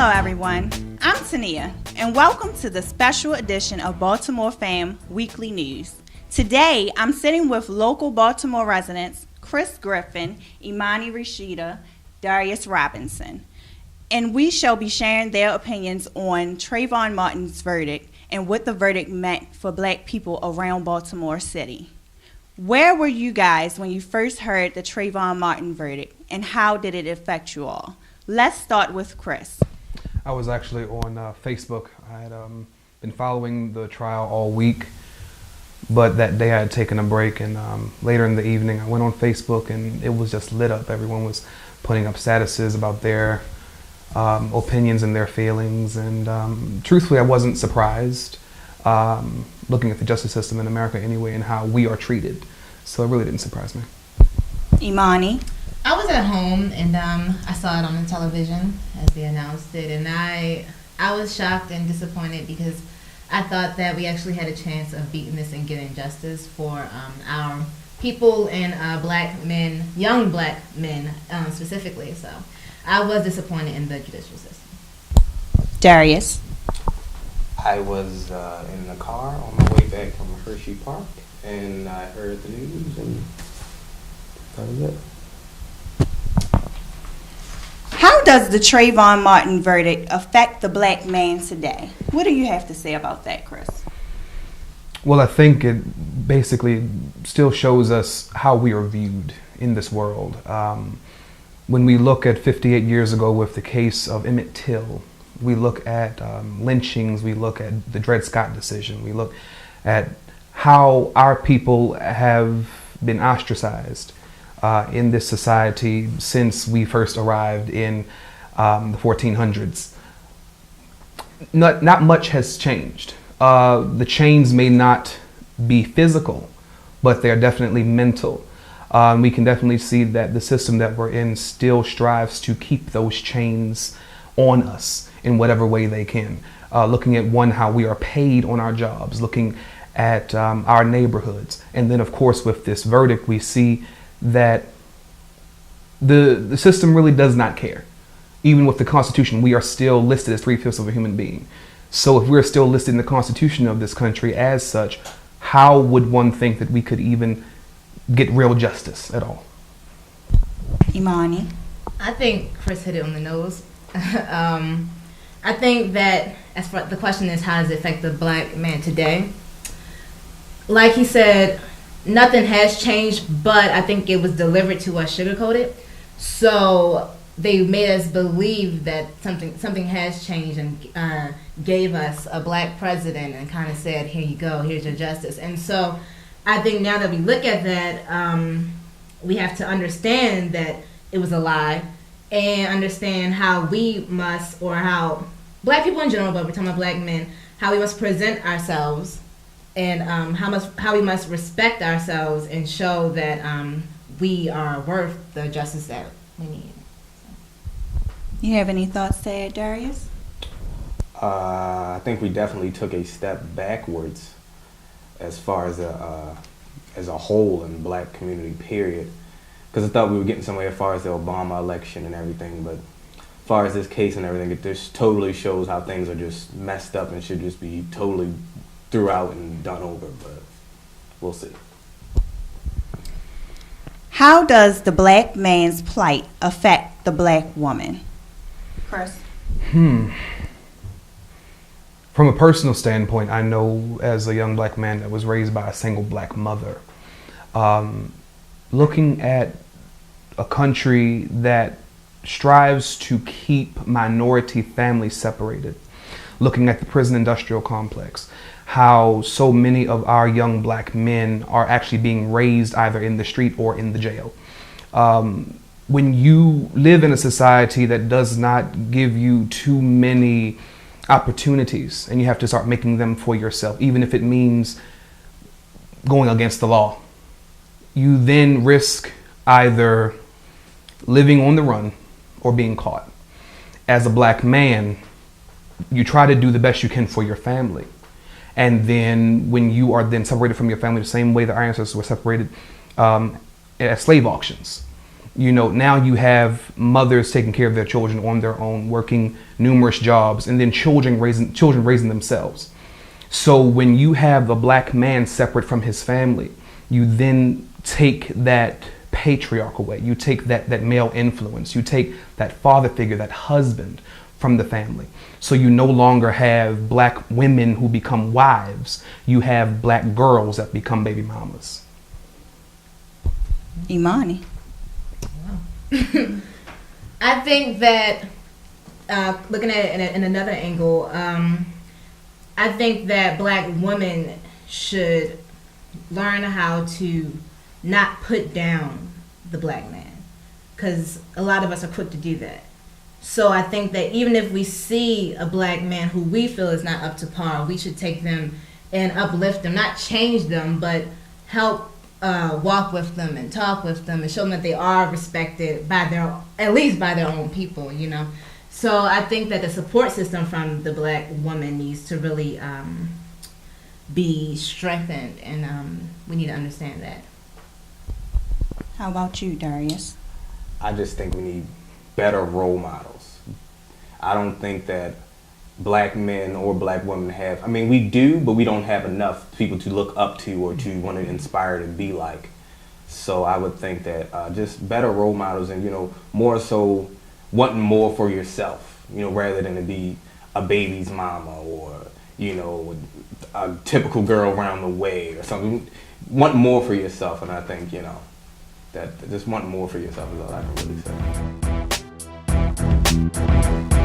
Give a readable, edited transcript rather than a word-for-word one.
Hello everyone, I'm Tania, and welcome to the special edition of Baltimore Fam Weekly News. Today, I'm sitting with local Baltimore residents Chris Griffin, Imani Rashida, Darius Robinson, and we shall be sharing their opinions on Trayvon Martin's verdict and what the verdict meant for Black people around Baltimore City. Where were you guys when you first heard the Trayvon Martin verdict, and how did it affect you all? Let's start with Chris. I was actually on Facebook. I had been following the trial all week, but that day I had taken a break, and later in the evening I went on Facebook and it was just lit up. Everyone was putting up statuses about their opinions and their feelings, and truthfully I wasn't surprised, looking at the justice system in America anyway and how we are treated. So it really didn't surprise me. Imani? I was at home and I saw it on the television as they announced it, and I was shocked and disappointed because I thought that we actually had a chance of beating this and getting justice for our people and Black men, young Black men specifically. So I was disappointed in the judicial system. Darius? I was in the car on my way back from Hershey Park, and I heard the news, and that was it. How does the Trayvon Martin verdict affect the Black man today? What do you have to say about that, Chris? Well, I think it basically still shows us how we are viewed in this world. When we look at 58 years ago with the case of Emmett Till, we look at lynchings, we look at the Dred Scott decision, we look at how our people have been ostracized in this society since we first arrived in the 1400s. Not much has changed. The chains may not be physical, but they're definitely mental. We can definitely see that the system that we're in still strives to keep those chains on us in whatever way they can. Looking at how we are paid on our jobs, looking at our neighborhoods. And then of course with this verdict we see that the system really does not care. Even with the Constitution, we are still listed as 3/5 of a human being. So if we're still listed in the Constitution of this country as such, how would one think that we could even get real justice at all? Imani? I think Chris hit it on the nose. I think that as far the question is, how does it affect the Black man today? Like he said, nothing has changed, but I think it was delivered to us sugar-coated. So they made us believe that something has changed and gave us a Black president and kind of said, here you go, here's your justice. And so I think now that we look at that, we have to understand that it was a lie and understand how we must, or how Black people in general, but we're talking about Black men, how we must present ourselves and how we must respect ourselves and show that we are worth the justice that we need. You have any thoughts to add, Darius? I think we definitely took a step backwards as far as a whole in the Black community, period. Because I thought we were getting somewhere as far as the Obama election and everything, but as far as this case and everything, it just totally shows how things are just messed up and should just be totally threw out and done over, but we'll see. How does the Black man's plight affect the Black woman? Chris? From a personal standpoint, I know as a young Black man that was raised by a single Black mother, looking at a country that strives to keep minority families separated, looking at the prison industrial complex, how so many of our young Black men are actually being raised either in the street or in the jail. When you live in a society that does not give you too many opportunities and you have to start making them for yourself, even if it means going against the law, you then risk either living on the run or being caught. As a Black man, you try to do the best you can for your family. And then when you are then separated from your family the same way that our ancestors were separated at slave auctions, You know, now you have mothers taking care of their children on their own, working numerous jobs, and then children raising themselves. So when you have the black man separate from his family, you then take that patriarch away. You take that male influence. You take that father figure, that husband from the family. So you no longer have black women who become wives. You have black girls that become baby mamas. Imani. I think that looking at it in another angle, I think that black women should learn how to not put down the black man, because a lot of us are quick to do that. So I think that even if we see a black man who we feel is not up to par, we should take them and uplift them, not change them, but help walk with them and talk with them and show them that they are respected by at least by their own people, you know. So I think that the support system from the black woman needs to really be strengthened, and we need to understand that. How about you, Darius? I just think we need better role models. I don't think that black men or black women have, I mean, we do, but we don't have enough people to look up to or to want to inspire to be like. So I would think that just better role models, and, you know, more so wanting more for yourself, you know, rather than to be a baby's mama or, you know, a typical girl around the way or something. Want more for yourself, and I think, you know, that just want more for yourself is all I can really say.